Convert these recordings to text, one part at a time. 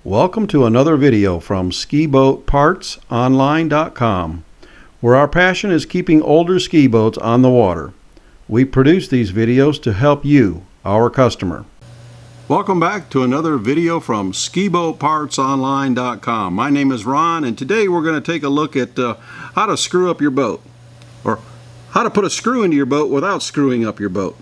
Welcome to another video from skiboatpartsonline.com, where our passion is keeping older ski boats on the water. We produce these videos to help you, our customer. Welcome back to another video from skiboatpartsonline.com. My name is Ron, and today we're going to take a look at how to screw up your boat, or how to put a screw into your boat without screwing up your boat.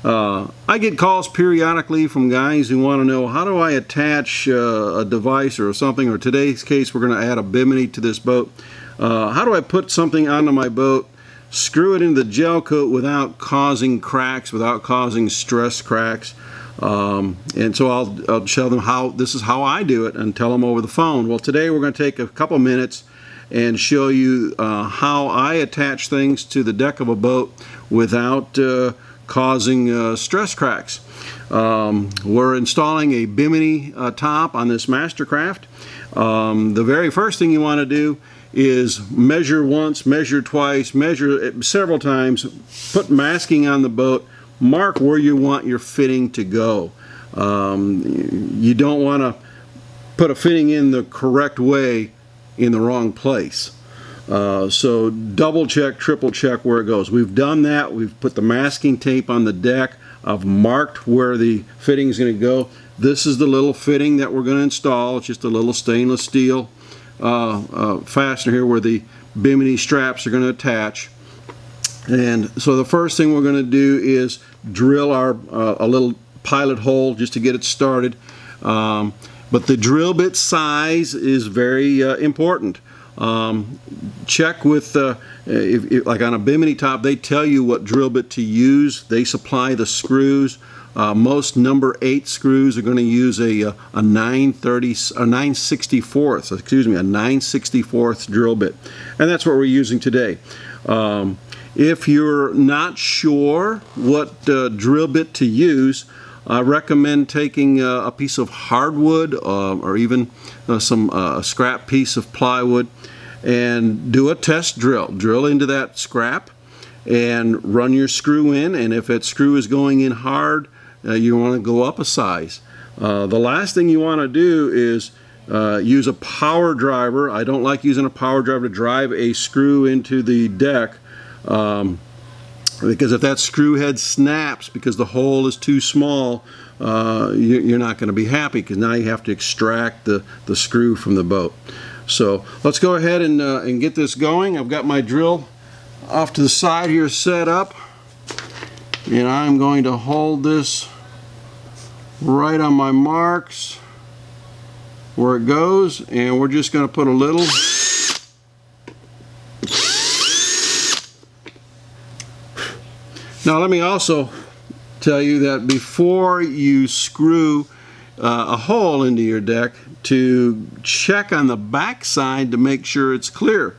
I get calls periodically from guys who want to know, how do I attach a device or something, or today's case we're going to add a bimini to this boat. How do I put something onto my boat, screw it into the gel coat without causing cracks, without causing stress cracks? And so I'll show them how this is how I do it and tell them over the phone. Well, today we're going to take a couple minutes and show you how I attach things to the deck of a boat without causing stress cracks. We're installing a bimini top on this Mastercraft. The very first thing you want to do is measure once, measure twice, measure it several times, put masking on the boat, mark where you want your fitting to go. You don't want to put a fitting in the correct way in the wrong place. So double check, triple check where it goes. We've done that. We've put the masking tape on the deck. I've marked where the fitting is going to go. This is the little fitting that we're going to install. It's just a little stainless steel fastener here where the bimini straps are going to attach. And so the first thing we're going to do is drill our a little pilot hole just to get it started. But the drill bit size is very important. Check with, like on a bimini top, they tell you what drill bit to use. They supply the screws. Most number 8 screws are going to use a 9/64 drill bit, and that's what we're using today. If you're not sure what drill bit to use, I recommend taking a piece of hardwood or even some scrap piece of plywood and do a test drill. Drill into that scrap and run your screw in, and if that screw is going in hard, you want to go up a size. The last thing you want to do is use a power driver. I don't like using a power driver to drive a screw into the deck, because if that screw head snaps because the hole is too small, you're not going to be happy, because now you have to extract the screw from the boat. So let's go ahead and get this going. I've got my drill off to the side here set up, and I'm going to hold this right on my marks where it goes, and we're just going to put a little Now let me also tell you that before you screw a hole into your deck, to check on the back side to make sure it's clear.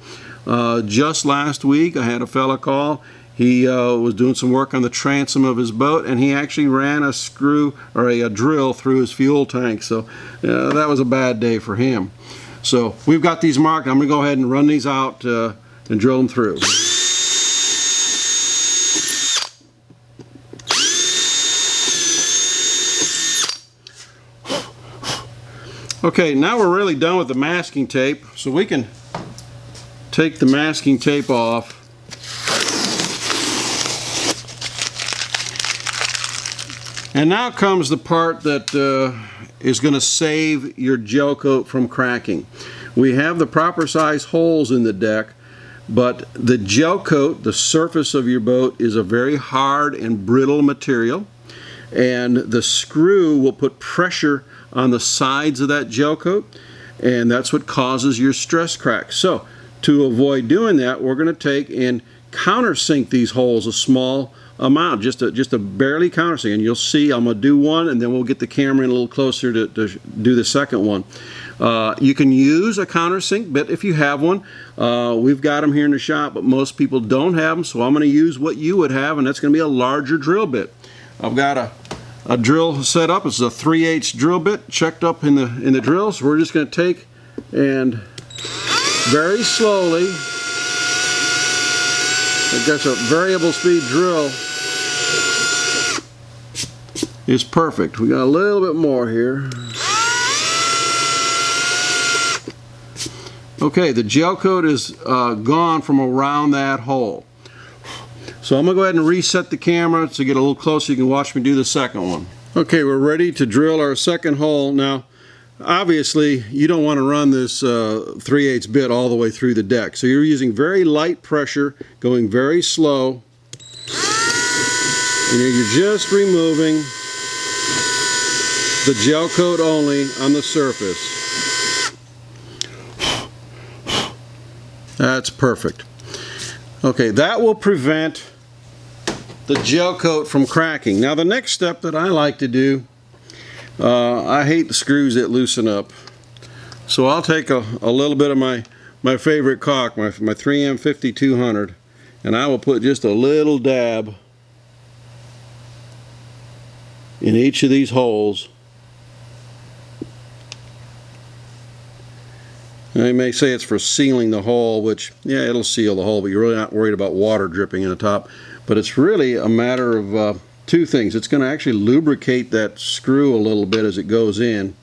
Just last week I had a fella call. He was doing some work on the transom of his boat, and he actually ran a screw or a drill through his fuel tank. So that was a bad day for him. So we've got these marked. I'm going to go ahead and run these out and drill them through. Okay, now we're really done with the masking tape, so we can take the masking tape off. And now comes the part that is going to save your gel coat from cracking. We have the proper size holes in the deck, but the gel coat, the surface of your boat, is a very hard and brittle material, and the screw will put pressure on the sides of that gel coat, and that's what causes your stress cracks. So to avoid doing that, we're going to take and countersink these holes a small amount, just a barely countersink, and you'll see I'm going to do one, and then we'll get the camera in a little closer to do the second one. You can use a countersink bit if you have one. We've got them here in the shop, but most people don't have them, so I'm going to use what you would have, and that's going to be a larger drill bit. I've got a drill set up. It's a 3/8 drill bit checked up in the drill. So we're just going to take and very slowly, I guess a variable speed drill is perfect. We got a little bit more here. Okay, the gel coat is gone from around that hole. So I'm going to go ahead and reset the camera to get a little closer. You can watch me do the second one. Okay, we're ready to drill our second hole. Now, obviously, you don't want to run this 3/8 bit all the way through the deck. So you're using very light pressure, going very slow. And you're just removing the gel coat only on the surface. That's perfect. Okay, that will prevent the gel coat from cracking. Now the next step that I like to do, I hate the screws that loosen up. So I'll take a little bit of my favorite caulk, my 3M 5200, and I will put just a little dab in each of these holes. Now you may say it's for sealing the hole, which, yeah, it'll seal the hole, but you're really not worried about water dripping in the top. But it's really a matter of two things. It's going to actually lubricate that screw a little bit as it goes in.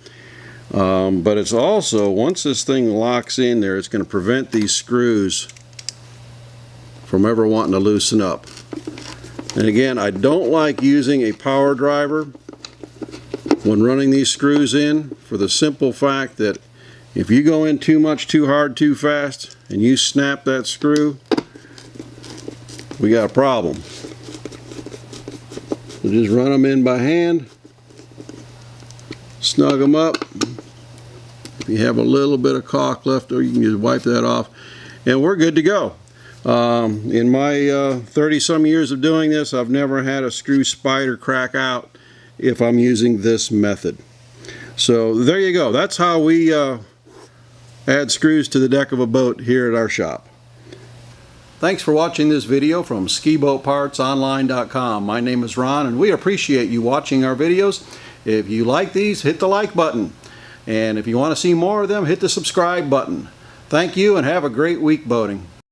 But it's also, once this thing locks in there, it's going to prevent these screws from ever wanting to loosen up. And again, I don't like using a power driver when running these screws in, for the simple fact that if you go in too much, too hard, too fast, and you snap that screw, we got a problem. So just run them in by hand, snug them up. If you have a little bit of caulk left, or you can just wipe that off, and we're good to go. In my 30-some years of doing this, I've never had a screw spider crack out if I'm using this method. So there you go. That's how we add screws to the deck of a boat here at our shop. Thanks for watching this video from skiboatpartsonline.com. My name is Ron, and we appreciate you watching our videos. If you like these, hit the like button. And if you want to see more of them, hit the subscribe button. Thank you, and have a great week boating.